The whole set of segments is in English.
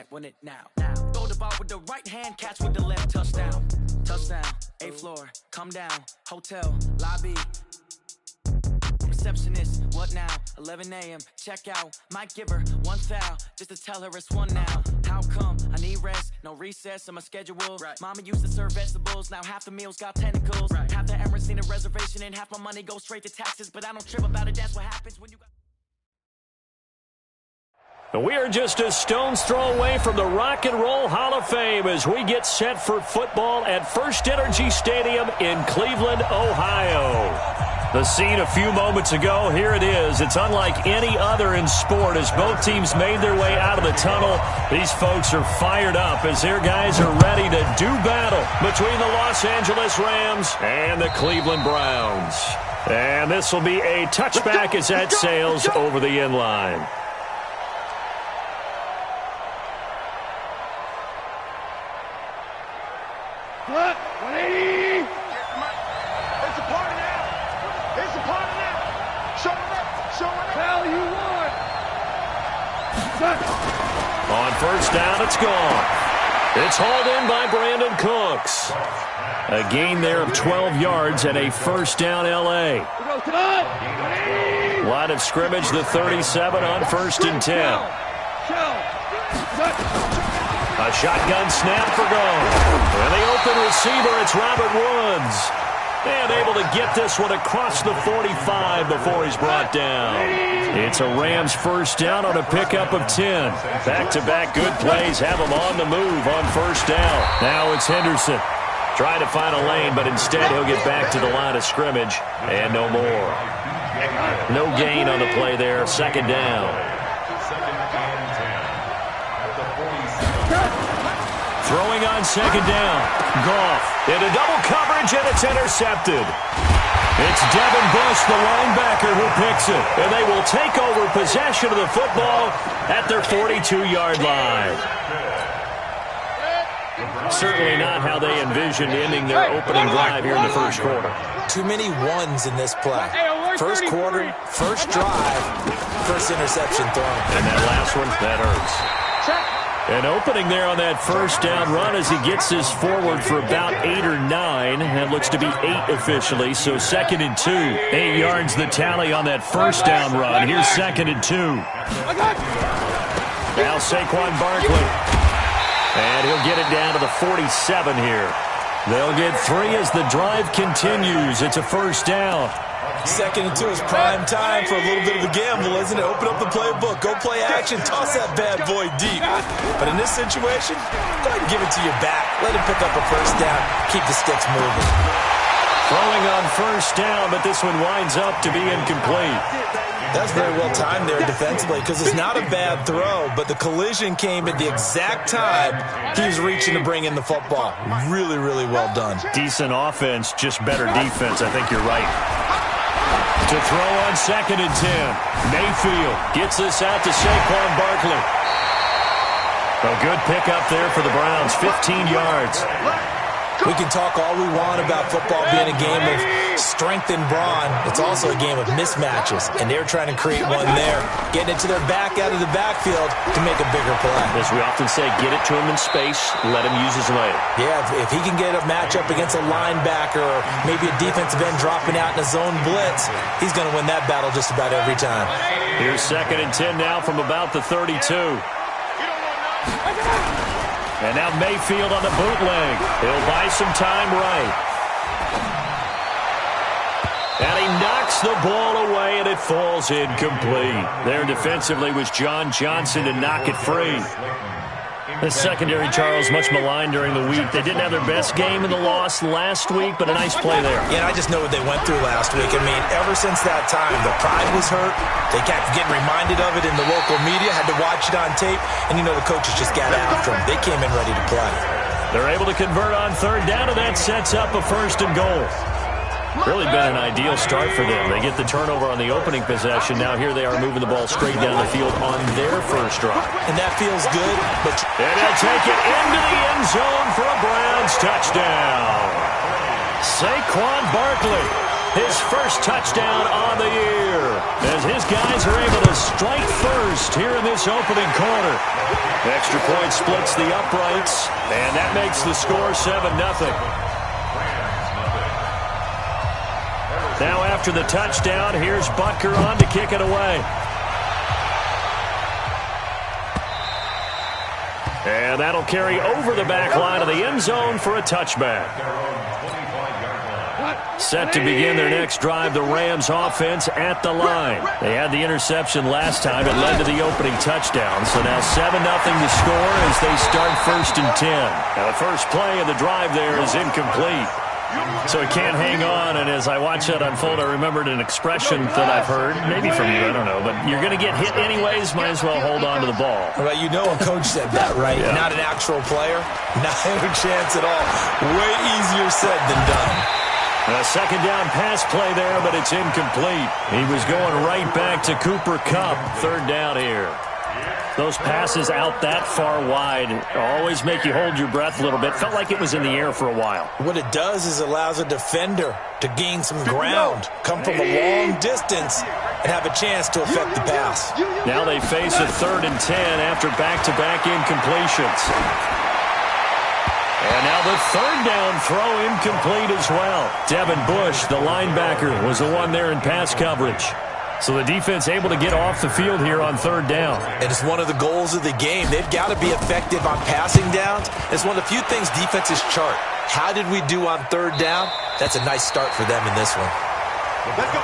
might win it now. Throw the ball with the right hand, catch with the left, touchdown. Touchdown, 8th floor, come down, hotel, lobby. Receptionist, what now? 11 a.m., check out. Might give her one foul, just to tell her it's one now. How come? I need rest, no recess in my schedule. Right. Mama used to serve vegetables, now half the meals got tentacles. Right. Half the Emirates need a reservation and half my money goes straight to taxes. But I don't trip about it, that's what happens when you got... We are just a stone's throw away from the Rock and Roll Hall of Fame as we get set for football at First Energy Stadium in Cleveland, Ohio. The scene a few moments ago, here it is. It's unlike any other in sport as both teams made their way out of the tunnel. These folks are fired up as their guys are ready to do battle between the Los Angeles Rams and the Cleveland Browns. And this will be a touchback as that sails over the end line. What? 180! It's a party now! It's a party now! Show it up! Show it up! Hell, you won! On first down, it's gone. It's hauled in by Brandon Cooks. A gain there of 12 yards and a first down L.A. Line of scrimmage, the 37 on 1st and 10. A shotgun snap for goal. And the open receiver, it's Robert Woods. And able to get this one across the 45 before he's brought down. It's a Rams first down on a pickup of 10. Back-to-back good plays have him on the move on first down. Now it's Henderson. Trying to find a lane, but instead he'll get back to the line of scrimmage. And no more. No gain on the play there. Second down. Throwing on second down. Goff into double coverage, and it's intercepted. It's Devin Bush, the linebacker, who picks it. And they will take over possession of the football at their 42-yard line. Certainly not how they envisioned ending their opening drive here in the first quarter. Too many ones in this play. First quarter, first drive, first interception thrown. And that last one, that hurts. An opening there on that first down run as he gets this forward for about 8 or 9. That looks to be 8 officially, so 2nd and 2. 8 yards the tally on that first down run. Here's 2nd and 2. Now Saquon Barkley. And he'll get it down to the 47 here. They'll get 3 as the drive continues. It's a first down. 2nd and 2 is prime time for a little bit of a gamble, isn't it? Open up the playbook, go play action, toss that bad boy deep. But in this situation, go ahead and give it to your back. Let him pick up a first down, keep the sticks moving. Throwing on first down, but this one winds up to be incomplete. That's very well timed there defensively because it's not a bad throw, but the collision came at the exact time he was reaching to bring in the football. Really, really well done. Decent offense, just better defense. I think you're right. To throw on 2nd and 10. Mayfield gets this out to Saquon Barkley. A good pickup there for the Browns, 15 yards. We can talk all we want about football being a game of strength and brawn. It's also a game of mismatches, and they're trying to create one there, getting it to their back out of the backfield to make a bigger play. As we often say, get it to him in space, let him use his leg. Yeah, if he can get a matchup against a linebacker or maybe a defensive end dropping out in a zone blitz, he's going to win that battle just about every time. Here's 2nd and 10 now from about the 32. And now Mayfield on the bootleg. He'll buy some time right. And he knocks the ball away, and it falls incomplete. There defensively was John Johnson to knock it free. The secondary, Charles, much maligned during the week. They didn't have their best game in the loss last week, but a nice play there. Yeah, and I just know what they went through last week. I mean, ever since that time, the pride was hurt. They kept getting reminded of it in the local media, had to watch it on tape, and you know the coaches just got after them. They came in ready to play. They're able to convert on 3rd down, and that sets up a 1st and goal. Really been an ideal start for them. They get the turnover on the opening possession. Now here they are moving the ball straight down the field on their first drive. And that feels good. And they'll take it into the end zone for a Browns touchdown. Saquon Barkley his first touchdown on the year, as his guys are able to strike first here in this opening quarter. Extra point splits the uprights, and that makes the score 7-0. Now after the touchdown, here's Butker on to kick it away. And that'll carry over the back line of the end zone for a touchback. Set to begin their next drive, the Rams offense at the line. They had the interception last time. It led to the opening touchdown. So now 7-0 to score as they start 1st and 10. Now the first play of the drive there is incomplete. So it can't hang on, and as I watch that unfold, I remembered an expression that I've heard, maybe from you, I don't know, but you're going to get hit anyways, might as well hold on to the ball. Well, you know a coach said that, right? Yeah. Not an actual player. Not a chance at all. Way easier said than done. A second down pass play there, but it's incomplete. He was going right back to Cooper Kupp. 3rd down here. Those passes out that far wide always make you hold your breath a little bit. Felt like it was in the air for a while. What it does is allows a defender to gain some ground, come from a long distance, and have a chance to affect the pass. Now they face a 3rd and 10 after back-to-back incompletions. And now the 3rd down throw incomplete as well. Devin Bush, the linebacker, was the one there in pass coverage. So the defense able to get off the field here on 3rd down. And it's one of the goals of the game. They've got to be effective on passing downs. It's one of the few things defenses chart. How did we do on 3rd down? That's a nice start for them in this one. Let's go.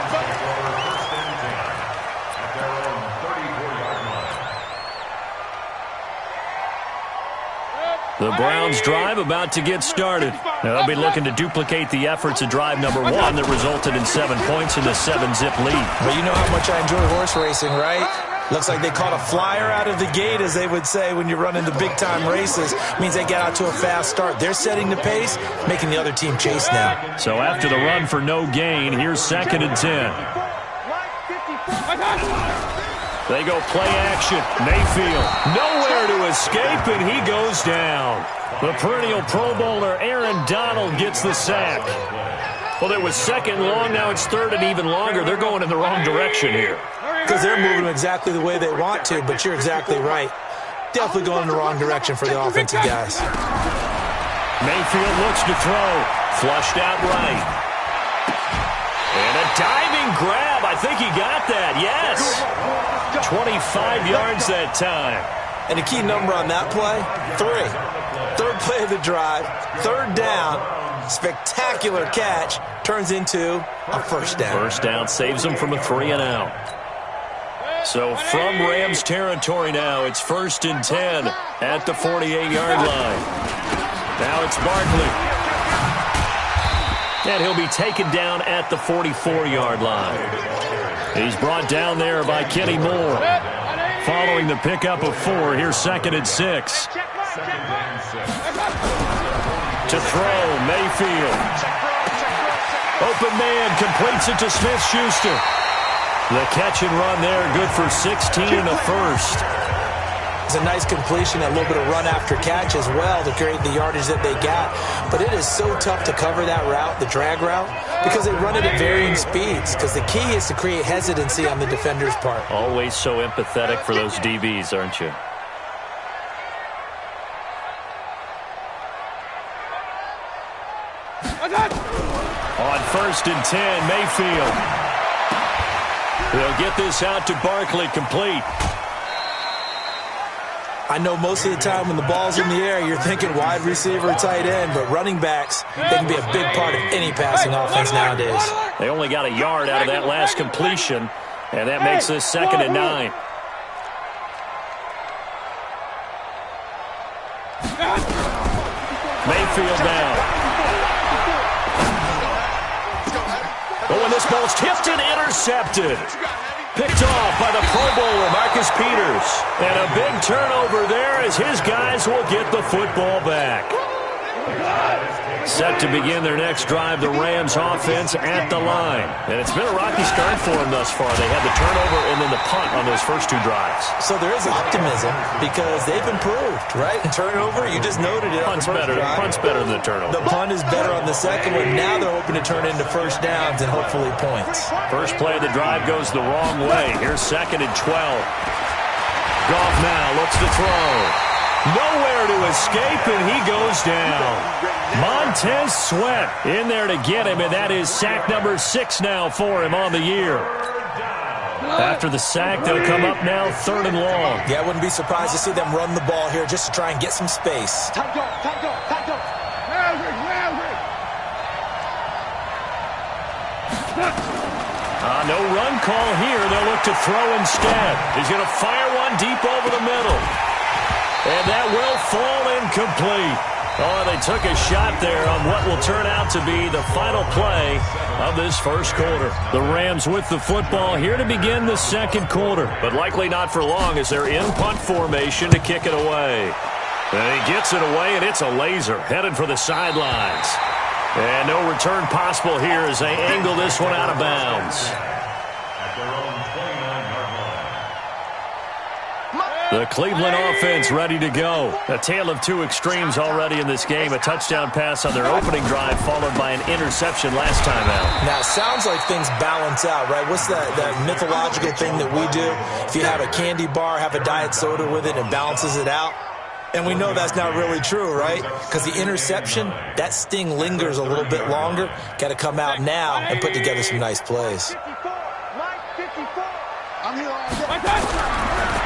The Browns drive about to get started. Now they'll be looking to duplicate the efforts of drive number 1 that resulted in 7 points in the 7-zip lead. Well, you know how much I enjoy horse racing, right? Looks like they caught a flyer out of the gate, as they would say when you're running the big-time races. Means they get out to a fast start. They're setting the pace, making the other team chase now. So after the run for no gain, here's 2nd and 10. They go play action. Mayfield nowhere to escape, and he goes down. The perennial Pro Bowler Aaron Donald gets the sack. Well, it was 2nd and long. Now it's 3rd and even longer. They're going in the wrong direction here. Because they're moving exactly the way they want to, but you're exactly right. Definitely going in the wrong direction for the offensive guys. Mayfield looks to throw. Flushed out right. And a diving grab. I think he got that. Yes. 25 yards that time. And a key number on that play, 3. 3rd play of the drive, 3rd down, spectacular catch, turns into a 1st down. 1st down saves them from a 3 and out. So from Rams territory now, it's 1st and 10 at the 48-yard line. Now it's Barkley. And he'll be taken down at the 44-yard line. He's brought down there by Kenny Moore. Following the pickup of 4, here's 2nd and 6. To throw, Mayfield. Open man, completes it to Smith-Schuster. The catch and run there, good for 16 and a 1st. It's a nice completion, a little bit of run after catch as well to create the yardage that they got. But it is so tough to cover that route, the drag route, because they run it at varying speeds. Because the key is to create hesitancy on the defender's part. Always so empathetic for those DBs, aren't you? On 1st and 10, Mayfield. They'll get this out to Barkley, complete. I know most of the time when the ball's in the air, you're thinking wide receiver, tight end, but running backs, they can be a big part of any passing offense nowadays. They only got a yard out of that last completion, and that makes this 2nd and 9. Mayfield down. But when this ball's tipped and intercepted. Picked off by the Pro Bowler, Marcus Peters. And a big turnover there as his guys will get the football back. Set to begin their next drive, the Rams offense at the line. And it's been a rocky start for them thus far. They had the turnover and then the punt on those first two drives. So there is optimism because they've improved, right? Turnover, you just noted it. Punt's better than the turnover. The punt is better on the second one. Now they're hoping to turn into first downs and hopefully points. First play of the drive goes the wrong way. Here's 2nd and 12. Goff now looks to throw. Nowhere to escape, and he goes down. Montez Sweat in there to get him, and that is sack number 6 now for him on the year. After the sack, they'll come up now 3rd and long. Yeah, I wouldn't be surprised to see them run the ball here just to try and get some space. No run call here. They'll look to throw instead. He's going to fire one deep over the middle. And that will fall incomplete. Oh, they took a shot there on what will turn out to be the final play of this first quarter. The Rams with the football here to begin the second quarter, but likely not for long as they're in punt formation to kick it away. And he gets it away, and it's a laser headed for the sidelines. And no return possible here as they angle this one out of bounds. The Cleveland offense ready to go. A tale of two extremes already in this game. A touchdown pass on their opening drive followed by an interception last time out. Now, it sounds like things balance out, right? What's that mythological thing that we do? If you have a candy bar, have a diet soda with it, and balances it out. And we know that's not really true, right? Because the interception, that sting lingers a little bit longer. Got to come out now and put together some nice plays.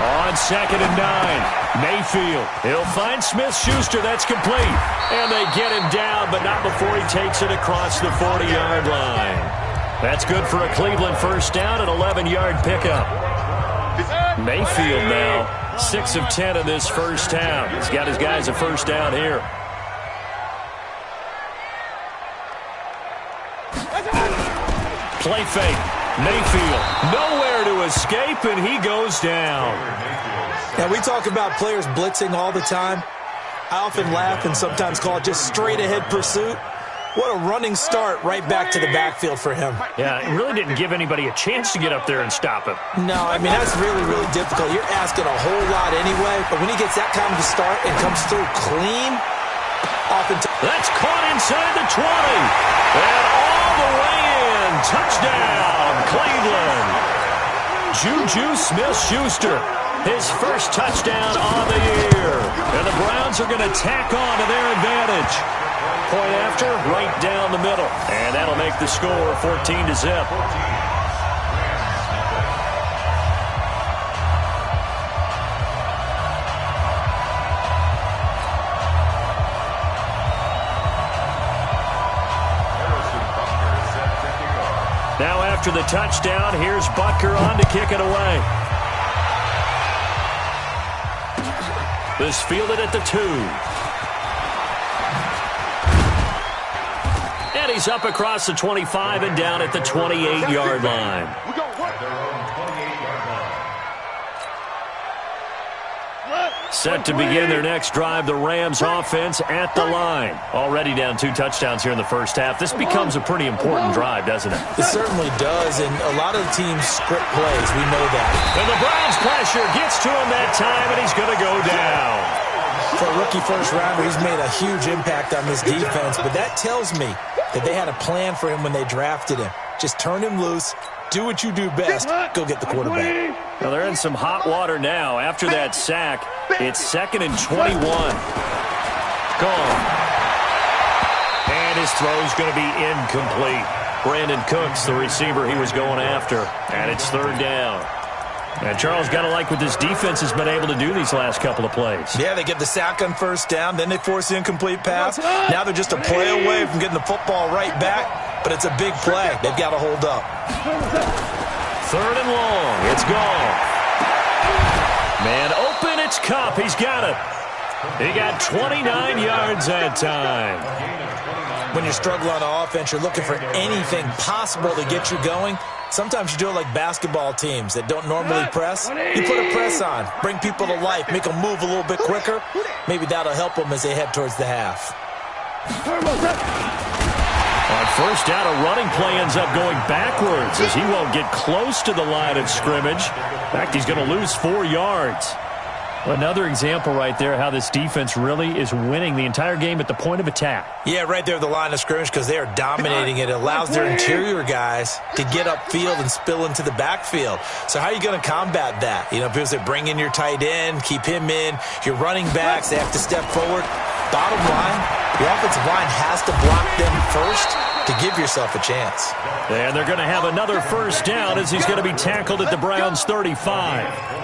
On 2nd and 9, Mayfield. He'll find Smith-Schuster. That's complete. And they get him down, but not before he takes it across the 40-yard line. That's good for a Cleveland first down, an 11-yard pickup. Mayfield now 6 of 10 in this first down. He's got his guys a first down here. Play fake. Mayfield nowhere to escape, and he goes down. Now, we talk about players blitzing all the time. I often laugh and sometimes call it just straight-ahead pursuit. What a running start right back to the backfield for him. Yeah, it really didn't give anybody a chance to get up there and stop him. No, I mean, that's really, really difficult. You're asking a whole lot anyway, but when he gets that kind of a start and comes through clean, that's caught inside the 20. And all the way in. Touchdown, Cleveland. Juju Smith-Schuster, his first touchdown on the year. And the Browns are going to tack on to their advantage. Point after, right down the middle. And that'll make the score 14-0. Now after the touchdown, here's Butker on to kick it away. This fielded at the 2. And he's up across the 25 and down at the 28-yard line. Set to begin their next drive, the Rams offense at the line. Already down 2 touchdowns here in the first half. This becomes a pretty important drive, doesn't it? It certainly does, and a lot of the teams script plays. We know that. And the Browns pressure gets to him that time, and he's going to go down. For a rookie first-rounder, he's made a huge impact on this defense, but that tells me that they had a plan for him when they drafted him. Just turn him loose, do what you do best, go get the quarterback. Well, they're in some hot water now. After that sack, it's 2nd and 21. Gone. And his throw's going to be incomplete. Brandon Cooks, the receiver he was going after. And it's 3rd down. And Charles, got to like what this defense has been able to do these last couple of plays. Yeah, they get the sack on first down, then they force the incomplete pass. Now they're just a play away from getting the football right back, but it's a big play. They've got to hold up. 3rd and long. It's gone. Man open, it's Kupp. He's got it. He got 29 yards that time. When you're struggling on offense, you're looking for anything possible to get you going. Sometimes you do it like basketball teams that don't normally press. You put a press on, bring people to life, make them move a little bit quicker. Maybe that'll help them as they head towards the half. On first down, a running play ends up going backwards as he won't get close to the line of scrimmage. In fact, he's going to lose 4 yards. Another example right there how this defense really is winning the entire game at the point of attack. Yeah, right there at the line of scrimmage because they are dominating it. It allows their interior guys to get upfield and spill into the backfield. So how are you going to combat that? You know, people say bring in your tight end, keep him in. Your running backs, they have to step forward. Bottom line, the offensive line has to block them first to give yourself a chance. And they're going to have another first down as he's going to be tackled at the Browns' 35.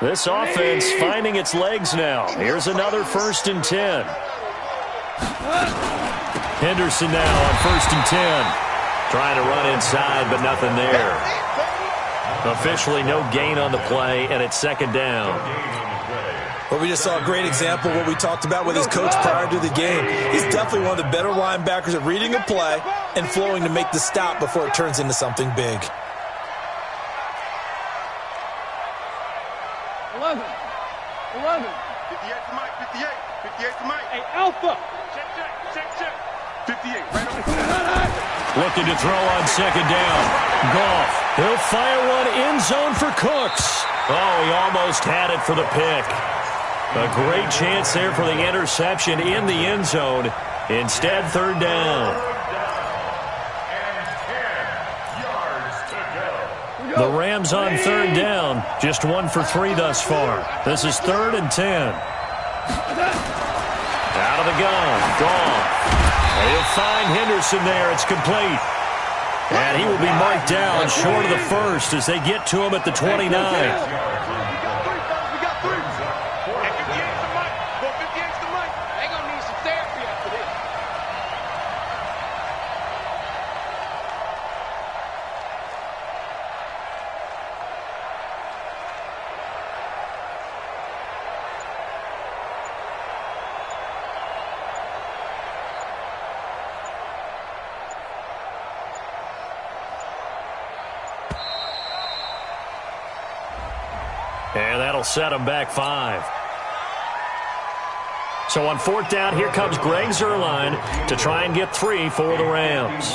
This offense finding its legs now. Here's another 1st and 10. Henderson now on 1st and 10. Trying to run inside, but nothing there. Officially no gain on the play, and it's 2nd down. Well, we just saw a great example of what we talked about with his coach prior to the game. He's definitely one of the better linebackers at reading a play and flowing to make the stop before it turns into something big. 11. 58 to Mike. 58 to Mike. Hey, Alpha. Check. 58. Right on. Looking to throw on 2nd down. Goff. He'll fire one end zone for Cooks. Oh, he almost had it for the pick. A great chance there for the interception in the end zone. Instead, 3rd down. The Rams on 3rd down. Just 1 for 3 thus far. This is 3rd and 10. Out of the gun. Goff. He'll find Henderson there. It's complete. And he will be marked down short of the first as they get to him at the 29. And that'll set him back 5. So on 4th down, here comes Greg Zuerlein to try and get 3 for the Rams.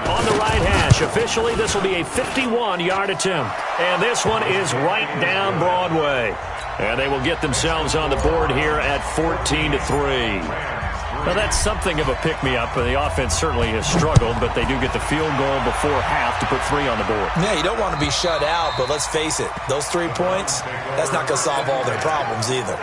On the right hash, officially this will be a 51-yard attempt. And this one is right down Broadway. And they will get themselves on the board here at 14-3. Now, that's something of a pick-me-up. The offense certainly has struggled, but they do get the field goal before half to put 3 on the board. Yeah, you don't want to be shut out, but let's face it. Those 3 points, that's not going to solve all their problems either.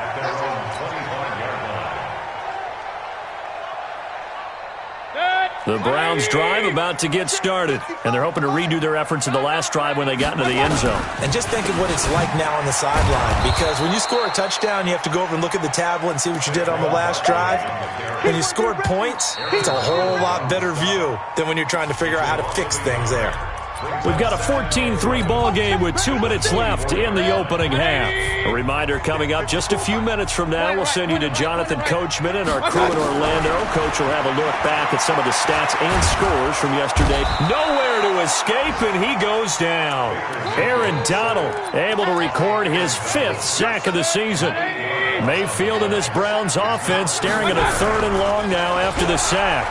The Browns drive about to get started, and they're hoping to redo their efforts in the last drive when they got into the end zone. And just think of what it's like now on the sideline, because when you score a touchdown, you have to go over and look at the tablet and see what you did on the last drive. When you scored points, it's a whole lot better view than when you're trying to figure out how to fix things there. We've got a 14-3 ball game with 2 minutes left in the opening half. A reminder coming up just a few minutes from now. We'll send you to Jonathan Coachman and our crew in Orlando. Coach will have a look back at some of the stats and scores from yesterday. Nowhere to escape, and he goes down. Aaron Donald able to record his 5th sack of the season. Mayfield in this Browns offense staring at a 3rd and long now after the sack.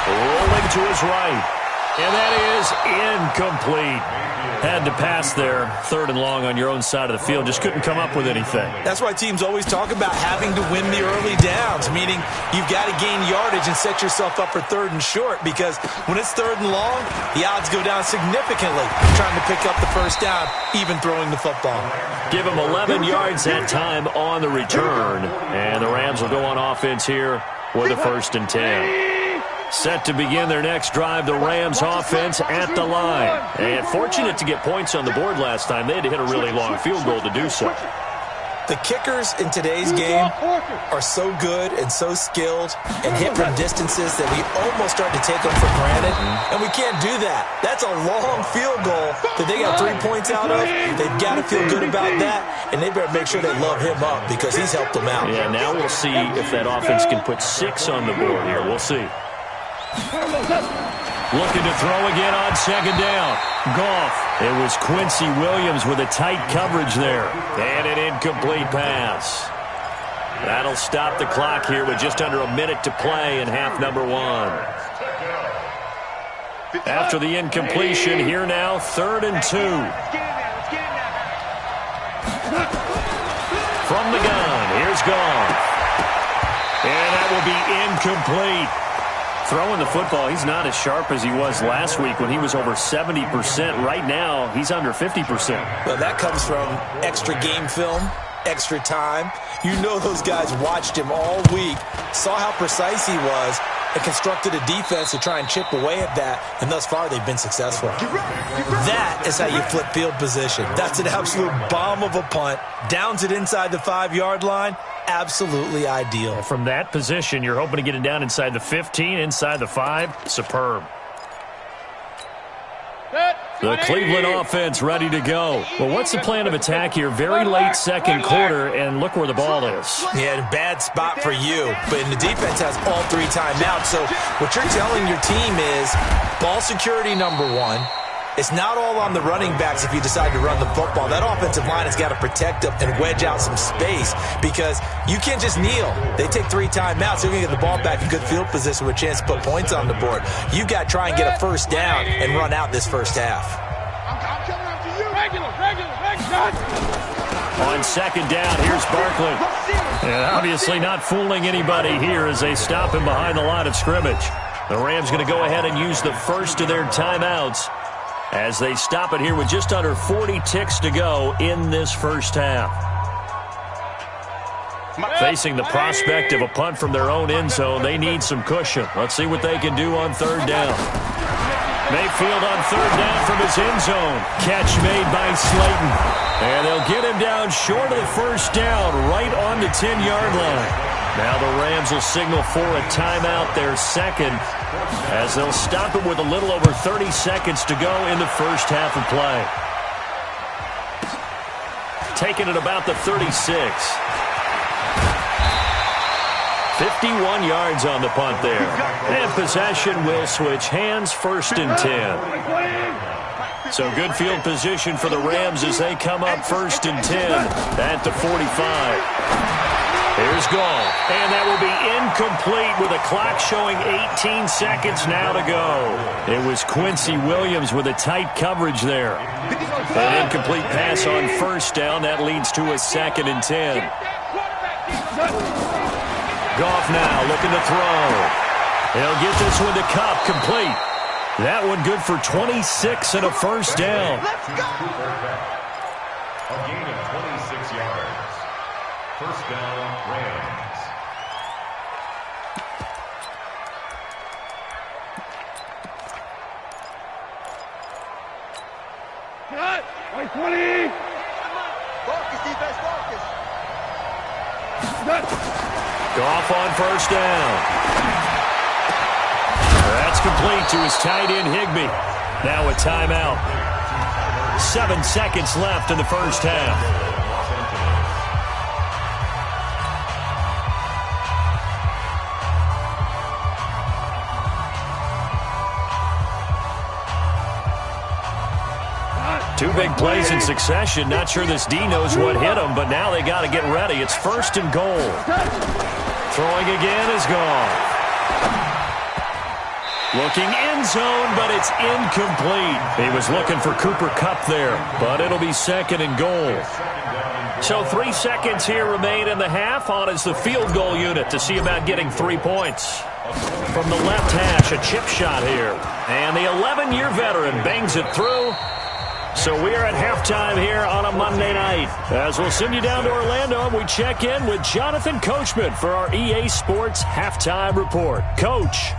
Rolling to his right. And that is incomplete. Had to pass there, 3rd and long on your own side of the field. Just couldn't come up with anything. That's why teams always talk about having to win the early downs, meaning you've got to gain yardage and set yourself up for 3rd and short, because when it's 3rd and long, the odds go down significantly trying to pick up the first down, even throwing the football. Give them 11 yards that time on the return. And the Rams will go on offense here with a 1st and 10. Set to begin their next drive, the Rams offense at the line. And fortunate to get points on the board last time. They had to hit a really long field goal to do so. The kickers in today's game are so good and so skilled and hit from distances that we almost start to take them for granted. And we can't do that. That's a long field goal that they got 3 points out of. They've got to feel good about that, and they better make sure they love him up because he's helped them out. Yeah, now we'll see if that offense can put 6 on the board here. We'll see. Looking to throw again on 2nd down. Goff It was Quincy Williams with a tight coverage there. And an incomplete pass. That'll stop the clock here with just under a minute to play in half number 1. After the incompletion, here now, 3rd and 2. From the gun, here's Goff. And that will be incomplete. Throwing the football, he's not as sharp as he was last week when he was over 70%. Right now, he's under 50%. Well, that comes from extra game film, extra time. You know those guys watched him all week, saw how precise he was, and constructed a defense to try and chip away at that, and thus far they've been successful. That is how you flip field position. That's an absolute bomb of a punt. Downs it inside the 5-yard line. Absolutely ideal. From that position, you're hoping to get it down inside the 15, inside the 5. Superb. The Cleveland offense ready to go. Well, what's the plan of attack here? Very late second quarter, and look where the ball is. Yeah, bad spot for you. But the defense has all 3 timeouts. So what you're telling your team is ball security number 1. It's not all on the running backs if you decide to run the football. That offensive line has got to protect them and wedge out some space because you can't just kneel. They take 3 timeouts. They're going to get the ball back in good field position with a chance to put points on the board. You've got to try and get a first down and run out this first half. I'm coming up to you. Regular. On second down, here's Barkley. And obviously not fooling anybody here as they stop him behind the line of scrimmage. The Rams going to go ahead and use the first of their timeouts as they stop it here with just under 40 ticks to go in this first half. Facing the prospect of a punt from their own end zone, they need some cushion. Let's see what they can do on 3rd down. Mayfield on 3rd down from his end zone. Catch made by Slayton. And they'll get him down short of the first down, right on the 10-yard line. Now the Rams will signal for a timeout, their second, as they'll stop it with a little over 30 seconds to go in the first half of play. Taking it about the 36. 51 yards on the punt there. And possession will switch hands, 1st and 10. So good field position for the Rams as they come up 1st and 10 at the 45. Here's Goff, and that will be incomplete with a clock showing 18 seconds now to go. It was Quincy Williams with a tight coverage there. An incomplete pass on 1st down. That leads to a 2nd and 10. Goff now looking to throw. He'll get this one to Kupp, complete. That one good for 26 and a first down. Let's go! A gain of 26 yards. First down, Rams. Cut! 20! Focus, defense, focus. Goff on 1st down. That's complete to his tight end, Higbee. Now a timeout. 7 seconds left in the first half. Two big plays in succession. Not sure this D knows what hit him, but now they got to get ready. It's 1st and goal. Throwing again is Goff. Looking end zone, but it's incomplete. He was looking for Cooper Kupp there, but it'll be 2nd and goal. So 3 seconds here remain in the half. On is the field goal unit to see about getting 3 points. From the left hash, a chip shot here. And the 11-year veteran bangs it through. So we are at halftime here on a Monday night. As we'll send you down to Orlando, we check in with Jonathan Coachman for our EA Sports Halftime Report. Coach.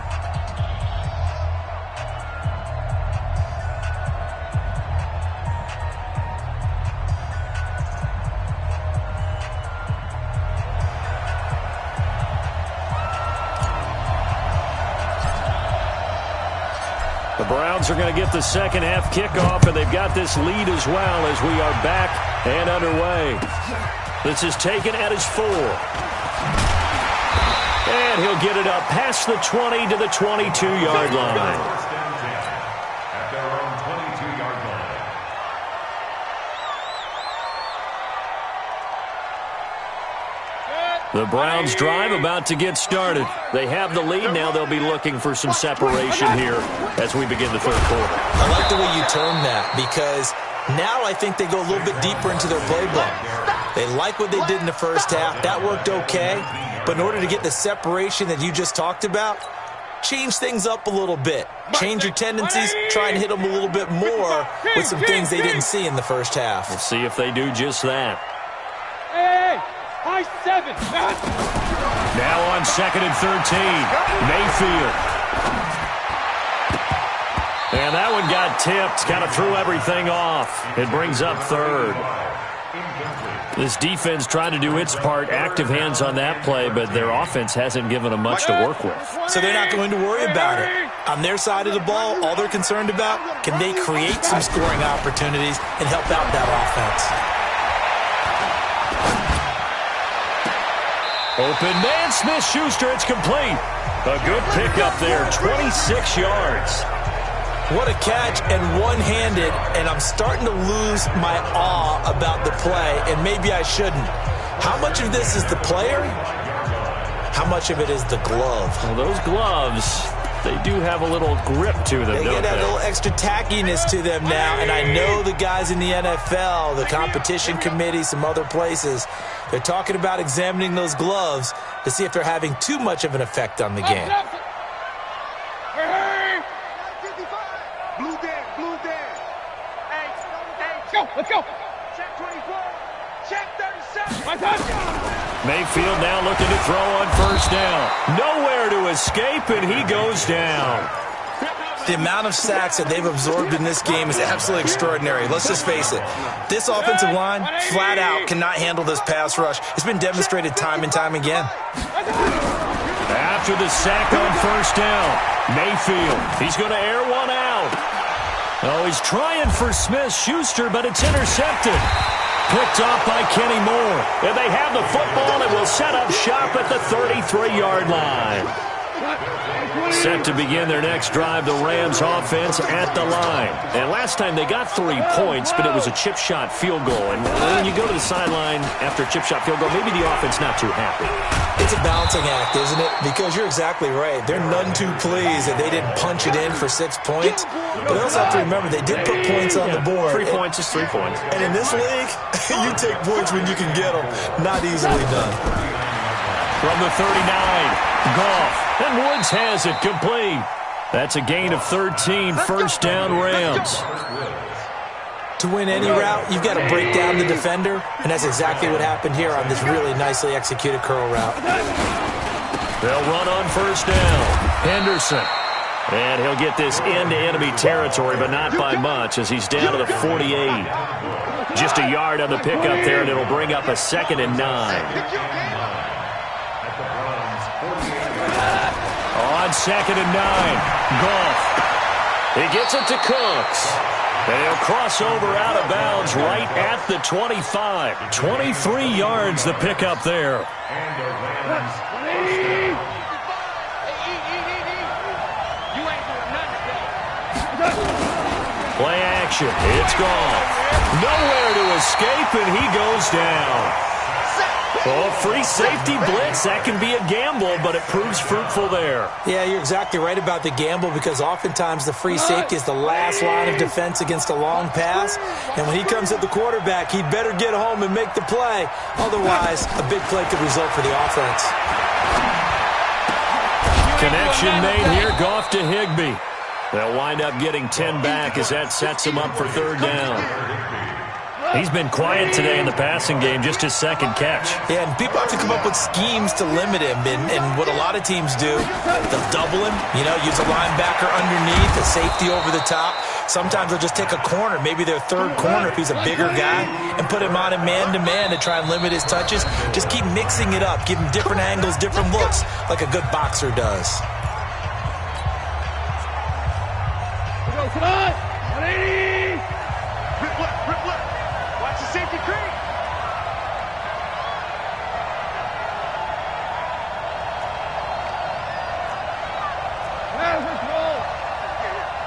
The Browns are going to get the second half kickoff, and they've got this lead as well as we are back and underway. This is taken at his 4. And he'll get it up past the 20 to the 22-yard line. At their own 22-yard line. The Browns drive about to get started. They have the lead. Now they'll be looking for some separation here as we begin the third quarter. I like the way you term that because now I think they go a little bit deeper into their playbook. They like what they did in the first half. That worked okay. But in order to get the separation that you just talked about, change things up a little bit. Change your tendencies. Try and hit them a little bit more with some things they didn't see in the first half. We'll see if they do just that. Hey, high 7. Now on 2nd and 13, Mayfield. And that one got tipped, kind of threw everything off. It brings up third. This defense tried to do its part, active hands on that play, but their offense hasn't given them much to work with. So they're not going to worry about it. On their side of the ball, all they're concerned about, can they create some scoring opportunities and help out that offense? Open man, Smith-Schuster, it's complete. A good pickup there, 26 yards. What a catch, and one-handed, and I'm starting to lose my awe about the play, and maybe I shouldn't. How much of this is the player? How much of it is the glove? Well, those gloves, they do have a little grip to them, They don't get that they? little extra tackiness to them now, and I know the guys in the NFL, the competition committee, some other places, they're talking about examining those gloves to see if they're having too much of an effect on the game. Let's go. Check 24. Check 37. Mayfield now looking to throw on first down. Nowhere to escape, and he goes down. The amount of sacks that they've absorbed in this game is absolutely extraordinary. Let's just face it. This offensive line, flat out, cannot handle this pass rush. It's been demonstrated time and time again. After the sack on first down, Mayfield, he's going to air one out. Oh, he's trying for Smith-Schuster, but it's intercepted. Picked off by Kenny Moore. And they have the football and will set up shop at the 33-yard line. Set to begin their next drive, the Rams offense at the line. And last time they got 3 points, but it was a chip shot field goal. And when you go to the sideline after a chip shot field goal, maybe the offense not too happy. It's a balancing act, isn't it? Because you're exactly right. They're none too pleased that they didn't punch it in for 6 points. But they also have to remember they did put points on the board. 3 points is 3 points. And in this league, you take points when you can get them. Not easily done. From the 39, Goff. And Woods has it complete. That's a gain of 13, first down Rams. To win any route, you've got to break down the defender, and that's exactly what happened here on this really nicely executed curl route. They'll run on first down. Henderson. And he'll get this into enemy territory, but not by much as he's down to the 48. Just a yard on the pickup there, and it'll bring up a 2nd and 9. On 2nd and 9, Goff. He gets it to Cooks. And he'll cross over out of bounds right at the 25. 23 yards the pickup there. Play action. It's Goff. Nowhere to escape, and he goes down. Oh, free safety blitz. That can be a gamble, but it proves fruitful there. Yeah, you're exactly right about the gamble because oftentimes the free safety is the last line of defense against a long pass. And when he comes at the quarterback, he'd better get home and make the play. Otherwise, a big play could result for the offense. Connection made here. Goff to Higbee. They'll wind up getting 10 back as that sets him up for third down. He's been quiet today in the passing game, just his second catch. Yeah, and people have to come up with schemes to limit him. And what a lot of teams do, they'll double him, use a linebacker underneath, a safety over the top. Sometimes they'll just take a corner, maybe their third corner if he's a bigger guy, and put him on him man-to-man to try and limit his touches. Just keep mixing it up, give him different angles, different looks, like a good boxer does. Come on! 180! Rip left. Watch the safety creep.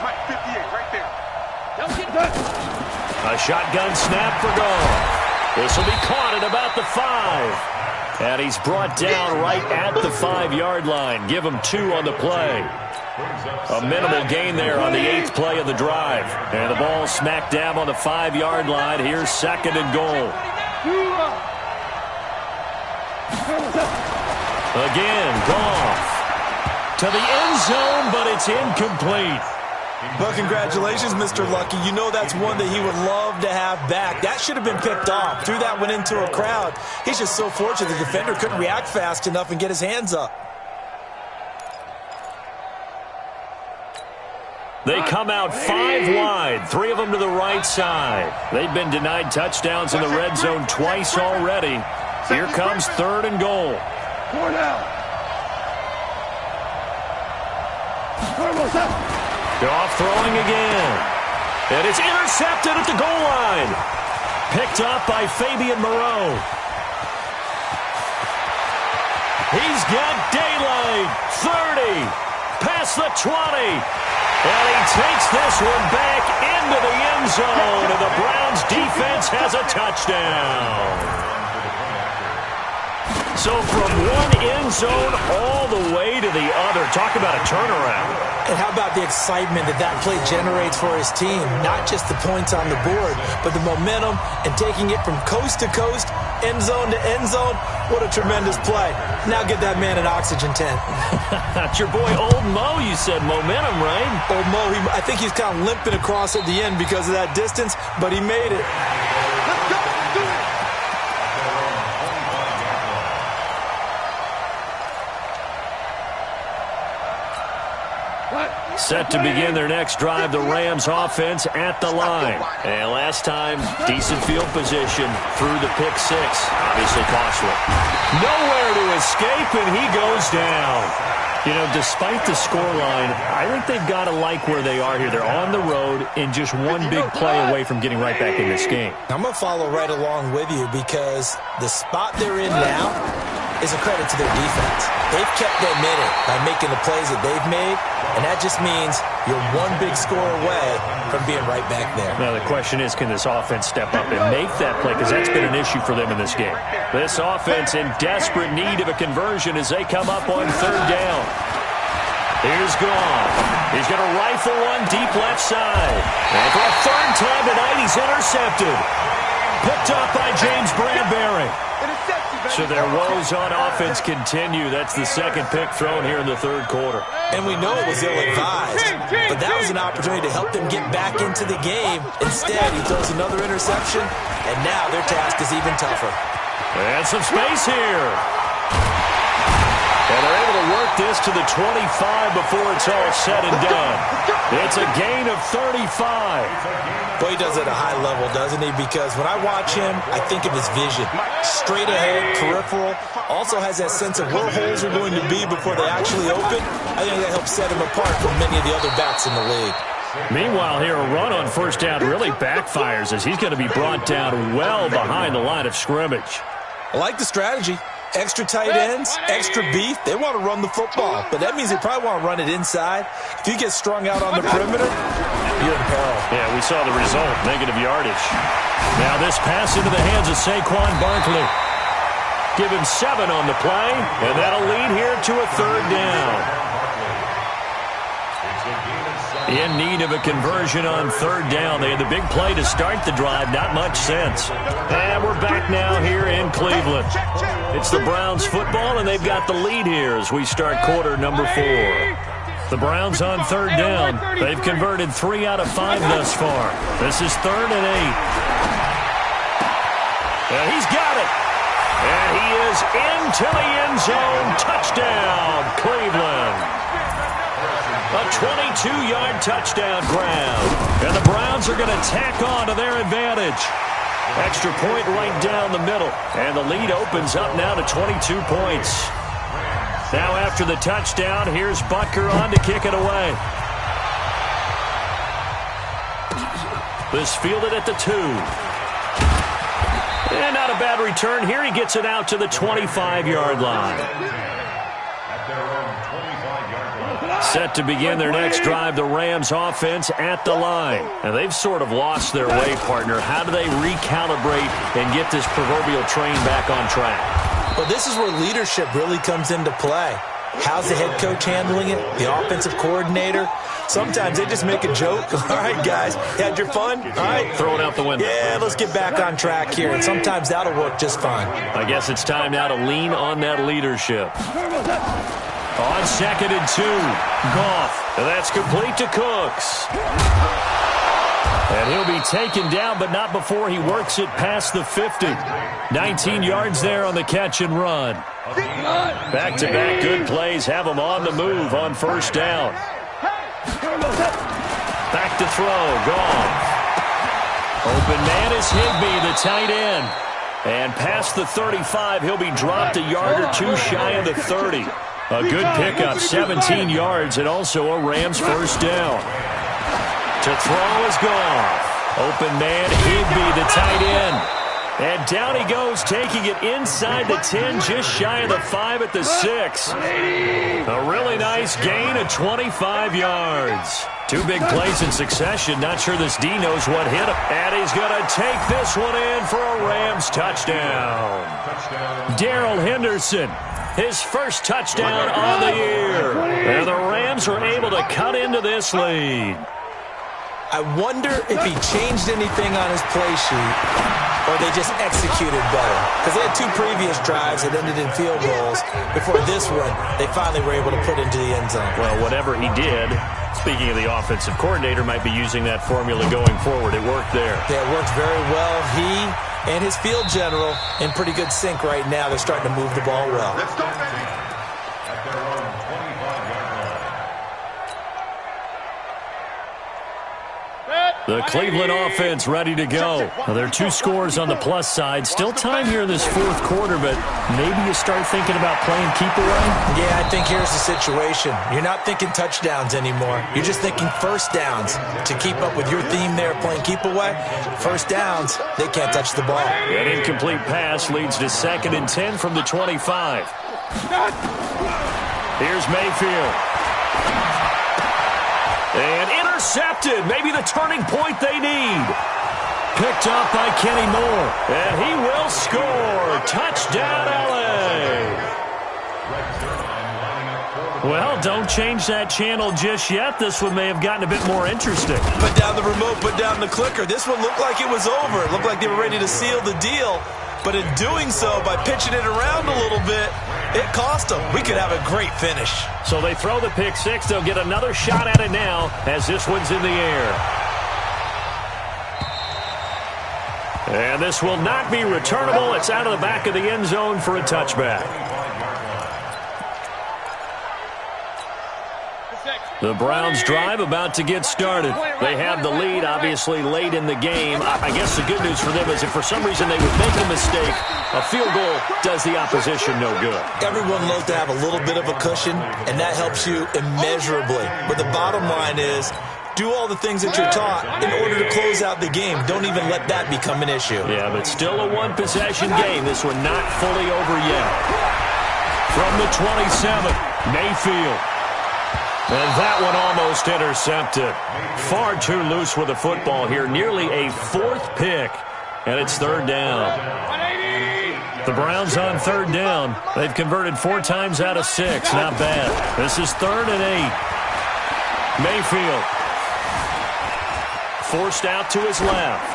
Mike, 58, right there. A shotgun snap for Goff. This will be caught at about the 5. And he's brought down right at the 5-yard line. Give him 2 on the play. A minimal gain there on the 8th play of the drive. And the ball smack dab on the 5-yard line. Here's 2nd and goal. Again, Goff to the end zone, but it's incomplete. Well, congratulations, Mr. Lucky. You know that's one that he would love to have back. That should have been picked off. Threw that one into a crowd. He's just so fortunate the defender couldn't react fast enough and get his hands up. They come out 5 wide, 3 of them to the right side. They've been denied touchdowns in the red zone twice already. Here comes 3rd and goal. Goff throwing again. And it's intercepted at the goal line. Picked up by Fabian Moreau. He's got daylight. 30. Past the 20. And he takes this one back into the end zone. And the Browns defense has a touchdown. So from one end zone all the way to the other. Talk about a turnaround. And how about the excitement that play generates for his team? Not just the points on the board, but the momentum and taking it from coast to coast, end zone to end zone. What a tremendous play. Now get that man an oxygen tent. That's your boy Old Mo, you said. Momentum, right? Old Mo, I think he's kind of limping across at the end because of that distance, but he made it. Let's go. Do it. Set to begin their next drive, the Rams offense at the line. And last time, decent field position through the pick 6. Obviously costly. Nowhere to escape, and he goes down. You know, despite the scoreline, I think they've got to like where they are here. They're on the road and just one big play away from getting right back in this game. I'm going to follow right along with you because the spot they're in now is a credit to their defense. They've kept them in it by making the plays that they've made, and that just means you're one big score away from being right back there. Now the question is, can this offense step up and make that play? Because that's been an issue for them in this game. This offense in desperate need of a conversion as they come up on 3rd down. Here's Goff. He's going to rifle one deep left side. And for a 3rd time tonight, he's intercepted. Picked up by James Bradbury. So their woes on offense continue. That's the 2nd pick thrown here in the 3rd quarter. And we know it was ill-advised, but that was an opportunity to help them get back into the game. Instead, he throws another interception, and now their task is even tougher. And some space here. And they're able to work this to the 25 before it's all said and done. It's a gain of 35. Boy, he does it at a high level, doesn't he? Because when I watch him, I think of his vision. Straight ahead, peripheral. Also has that sense of where holes are going to be before they actually open. I think that helps set him apart from many of the other backs in the league. Meanwhile, here, a run on 1st down really backfires as he's going to be brought down well behind the line of scrimmage. I like the strategy. Extra tight ends, extra beef. They want to run the football, but that means they probably want to run it inside. If you get strung out on the perimeter, you're in peril. Yeah, we saw the result, negative yardage. Now this pass into the hands of Saquon Barkley. Give him 7 on the play, and that'll lead here to a 3rd down. In need of a conversion on 3rd down. They had the big play to start the drive. Not much sense. And we're back now here in Cleveland. It's the Browns football, and they've got the lead here as we start quarter number 4. The Browns on 3rd down. They've converted 3 out of 5 thus far. This is 3rd and 8. And he's got it. And he is into the end zone. Touchdown, Cleveland. A 22-yard touchdown grab. And the Browns are going to tack on to their advantage. Extra point right down the middle. And the lead opens up now to 22 points. Now after the touchdown, here's Butker on to kick it away. This fielded at the 2. And not a bad return here. He gets it out to the 25-yard line. Set to begin their next drive, the Rams offense at the line. And they've sort of lost their way, partner. How do they recalibrate and get this proverbial train back on track? Well, this is where leadership really comes into play. How's the head coach handling it? The offensive coordinator? Sometimes they just make a joke. All right, guys, had your fun? All right. Throw it out the window. Yeah, let's get back on track here. And sometimes that'll work just fine. I guess it's time now to lean on that leadership. On 2nd and 2, Goff. And that's complete to Cooks. And he'll be taken down, but not before he works it past the 50. 19 yards there on the catch and run. Back-to-back good plays have him on the move on 1st down. Back to throw, Goff. Open man is Higbee, the tight end. And past the 35, he'll be dropped a yard or two shy of the 30. A good pickup, 17 yards, and also a Rams 1st down. To throw is Goff. Open man, Higbee, the tight end. And down he goes, taking it inside the 10, just shy of the 5 at the 6. A really nice gain of 25 yards. 2 big plays in succession. Not sure this D knows what hit him. And he's going to take this one in for a Rams touchdown. Darrell Henderson, his first touchdown on the year. And the Rams were able to cut into this lead. I wonder if he changed anything on his play sheet or they just executed better. Because they had 2 previous drives that ended in field goals. Before this one, they finally were able to put into the end zone. Well, whatever he did, speaking of the offensive coordinator, might be using that formula going forward. It worked there. Yeah, it worked very well. He and his field general in pretty good sync right now. They're starting to move the ball well. Let's go, baby. At their own 25-yard line. The Cleveland offense ready to go. Well, there are 2 scores on the plus side. Still time here in this 4th quarter, but maybe you start thinking about playing keep away? Yeah, I think here's the situation. You're not thinking touchdowns anymore. You're just thinking 1st downs. To keep up with your theme there, playing keep away, 1st downs, they can't touch the ball. An incomplete pass leads to 2nd and 10 from the 25. Here's Mayfield. And intercepted. Maybe the turning point they need. Picked up by Kenny Moore. And he will score. Touchdown, L.A. Well, don't change that channel just yet. This one may have gotten a bit more interesting. Put down the remote, put down the clicker. This one looked like it was over. It looked like they were ready to seal the deal. But in doing so, by pitching it around a little bit, it cost them. We could have a great finish. So they throw the pick 6. They'll get another shot at it now as this one's in the air. And this will not be returnable. It's out of the back of the end zone for a touchback. The Browns drive about to get started. They have the lead, obviously, late in the game. I guess the good news for them is if for some reason they would make a mistake, a field goal does the opposition no good. Everyone loves to have a little bit of a cushion, and that helps you immeasurably. But the bottom line is, do all the things that you're taught in order to close out the game. Don't even let that become an issue. Yeah, but still a one-possession game. This one not fully over yet. From the 27, Mayfield. And that one almost intercepted. Far too loose with the football here. Nearly a 4th pick. And it's 3rd down. The Browns on 3rd down. They've converted 4 times out of 6. Not bad. This is 3rd and 8. Mayfield. Forced out to his left.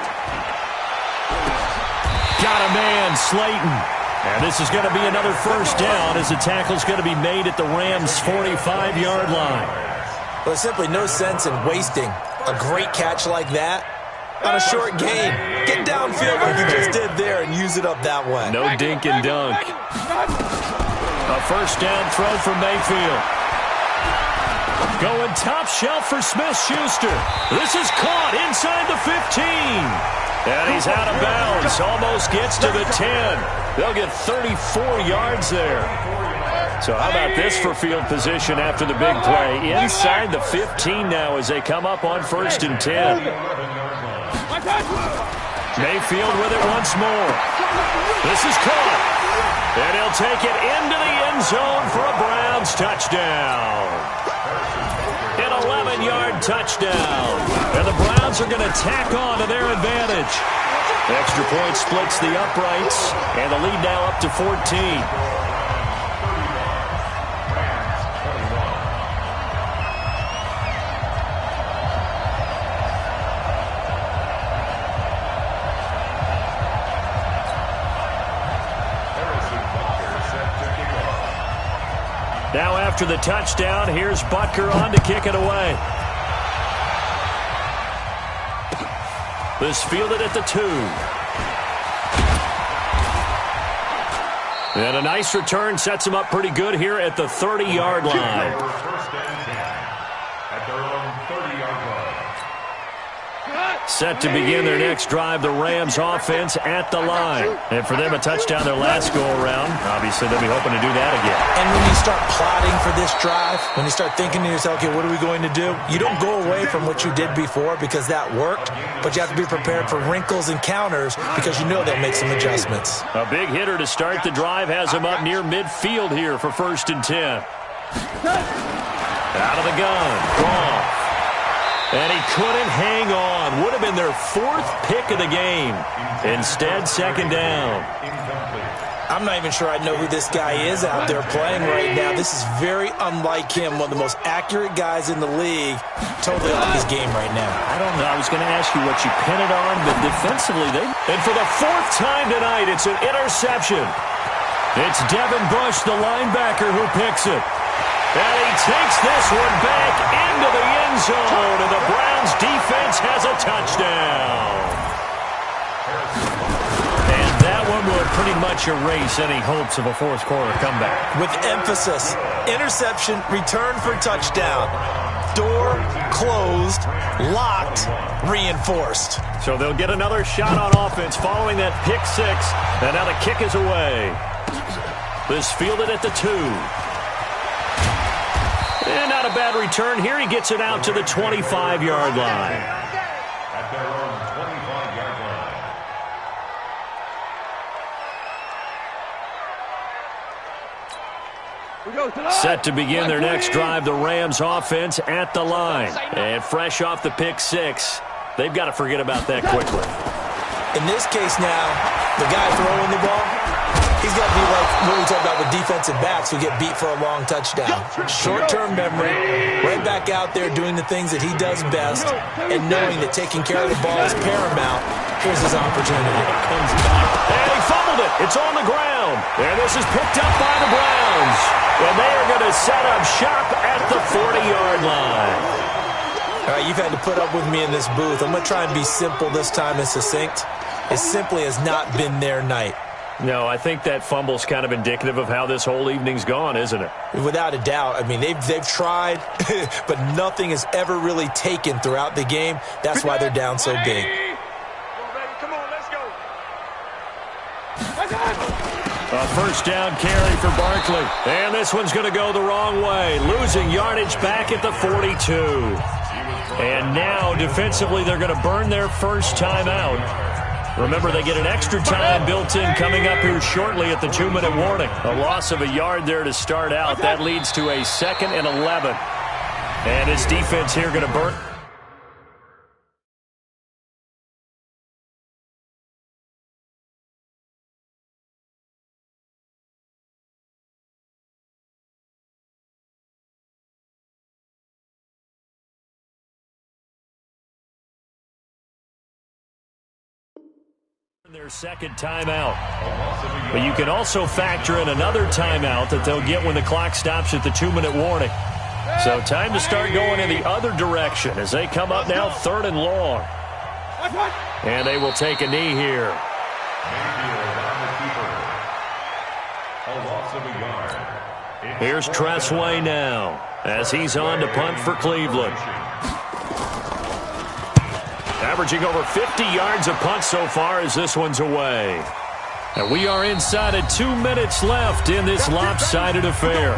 Got a man, Slayton. And this is going to be another 1st down as the tackle's going to be made at the Rams' 45-yard line. Well, there's simply no sense in wasting a great catch like that on a short game. Get downfield like you just did there and use it up that way. No dink and dunk. A 1st down throw from Mayfield. Going top shelf for Smith-Schuster. This is caught inside the 15. And he's out of bounds. Almost gets to the 10. They'll get 34 yards there. So how about this for field position after the big play? Inside the 15 now as they come up on 1st and 10. Mayfield with it once more. This is caught. And he'll take it into the end zone for a Browns touchdown. An 11-yard touchdown. And the Browns are going to tack on to their advantage. Extra point splits the uprights, and the lead now up to 14. Now after the touchdown, here's Butker on to kick it away. This fielded at the 2. And a nice return sets him up pretty good here at the 30-yard line. First and 10 at their own 30-yard line. Set to begin their next drive, the Rams offense at the line. And for them, a touchdown their last go-around. Obviously, they'll be hoping to do that again. And when you start plotting for this drive, when you start thinking to yourself, okay, what are we going to do? You don't go away from what you did before because that worked, but you have to be prepared for wrinkles and counters because you know they'll make some adjustments. A big hitter to start the drive has him up near midfield here for 1st and 10. Out of the gun, Goff. And he couldn't hang on. Would have been their 4th pick of the game. Instead, 2nd down. I'm not even sure I know who this guy is out there playing right now. This is very unlike him, one of the most accurate guys in the league. Totally off his game right now. I don't know. I was going to ask you what you pin it on, but defensively, And for the 4th time tonight, it's an interception. It's Devin Bush, the linebacker, who picks it. And he takes this one back into the end zone, and the Browns defense has a touchdown. And that one will pretty much erase any hopes of a 4th quarter comeback. With emphasis, interception, return for touchdown. Door closed, locked, reinforced. So they'll get another shot on offense following that pick 6, and now the kick is away. This fielded at the 2. And not a bad return here. He gets it out to the 25-yard line. At their own 25-yard line. Set to begin their next drive, the Rams offense at the line. And fresh off the pick 6, they've got to forget about that quickly. In this case now, the guy throwing the ball, he's got to be like what we talk about with defensive backs who get beat for a long touchdown. Short-term memory, right back out there doing the things that he does best, and knowing that taking care of the ball is paramount. Here's his opportunity. Comes back. And he fumbled it. It's on the ground. And this is picked up by the Browns. And they are going to set up shop at the 40-yard line. All right, you've had to put up with me in this booth. I'm going to try and be simple this time and succinct. It simply has not been their night. No, I think that fumble's kind of indicative of how this whole evening's gone, isn't it? Without a doubt. I mean, they've tried, but nothing has ever really taken throughout the game. That's why they're down so big. Come on, let's go. A 1st down carry for Barkley. And this one's going to go the wrong way. Losing yardage back at the 42. And now, defensively, they're going to burn their 1st timeout. Remember, they get an extra time built in coming up here shortly at the 2-minute warning. A loss of a yard there to start out. That leads to a 2nd and 11. And his defense here going to burn. Their 2nd timeout. But you can also factor in another timeout that they'll get when the clock stops at the 2-minute warning. So time to start going in the other direction as they come up now 3rd and long. And they will take a knee here. Here's Tressway now as he's on to punt for Cleveland. Averaging over 50 yards a punt so far as this one's away. And we are inside of 2 minutes left in this lopsided affair.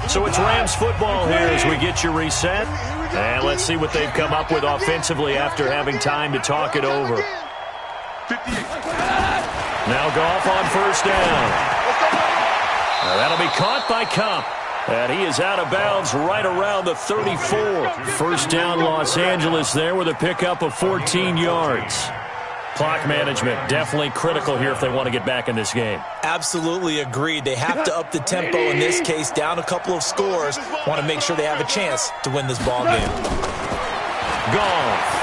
So it's Rams football here as we get you reset. And let's see what they've come up with offensively after having time to talk it over. Now Goff on 1st down. Now that'll be caught by Kupp. And he is out of bounds right around the 34. First down, Los Angeles there with a pickup of 14 yards. Clock management definitely critical here if they want to get back in this game. Absolutely agreed. They have to up the tempo in this case, down a couple of scores. Want to make sure they have a chance to win this ball game. Goff.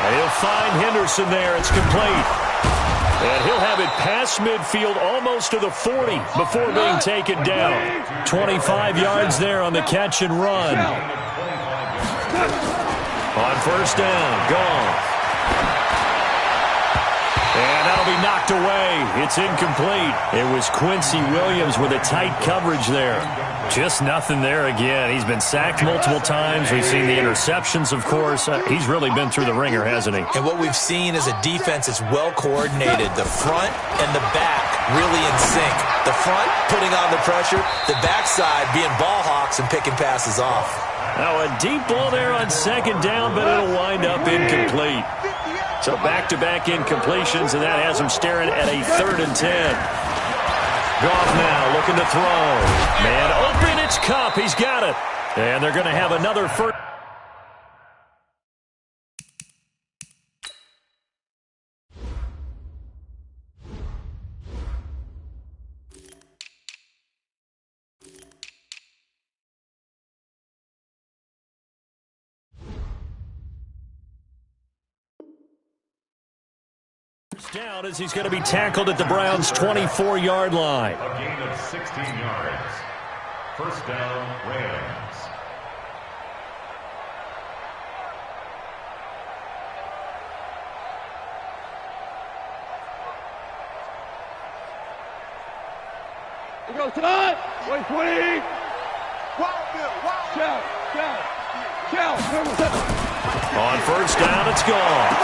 He'll find Henderson there. It's complete. And he'll have it past midfield almost to the 40 before being taken down. 25 yards there on the catch and run. On first down, Goff. And that'll be knocked away. It's incomplete. It was Quincy Williams with a tight coverage there. Just nothing there again. He's been sacked multiple times. We've seen the interceptions, of course. He's really been through the ringer, hasn't he? And what we've seen is a defense that's well coordinated. The front and the back really in sync. The front putting on the pressure. The backside being ball hawks and picking passes off. Now a deep ball there on second down, but it'll wind up incomplete. So back-to-back incompletions, and that has him staring at a 3rd and 10. Goff now looking to throw. Man open, it's Kupp. He's got it. And they're going to have another first. Down as he's going to be tackled at the Browns' 24-yard line. A gain of 16 yards. First down, Rams. Here goes tonight. 2020. Shout. On first down, it's gone.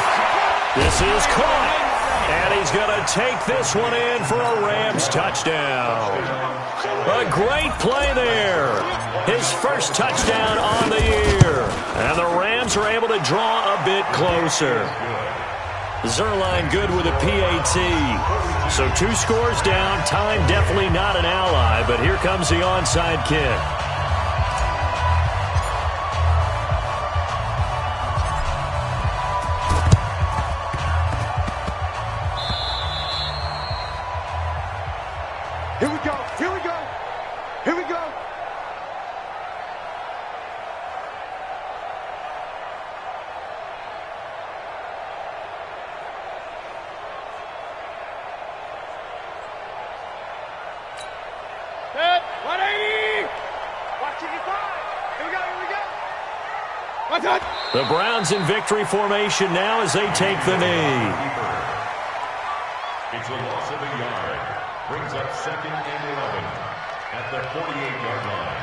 This is caught. And he's going to take this one in for a Rams touchdown. A great play there. His first touchdown on the year. And the Rams are able to draw a bit closer. Zerline good with a PAT. So 2 scores down. Time definitely not an ally, but here comes the onside kick. Here we go. Set, 180. Watch it, Here we go. Watch it. The Browns in victory formation now as they take the knee. It's a loss of a yard. Brings up 2nd and 11 at the 48-yard line.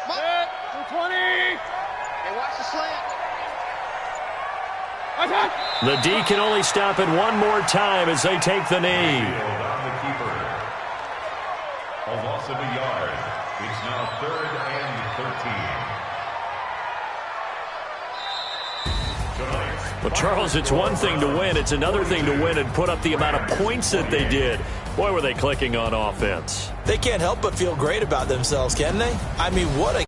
Set, 220. Hey, watch the slant. Watch it. The D can only stop it one more time as they take the knee. On the keeper. A loss of a yard. It's now 3rd and 13. Well, Charles, it's one thing to win. It's another thing to win and put up the amount of points that they did. Boy, were they clicking on offense. They can't help but feel great about themselves, can they? I mean, what a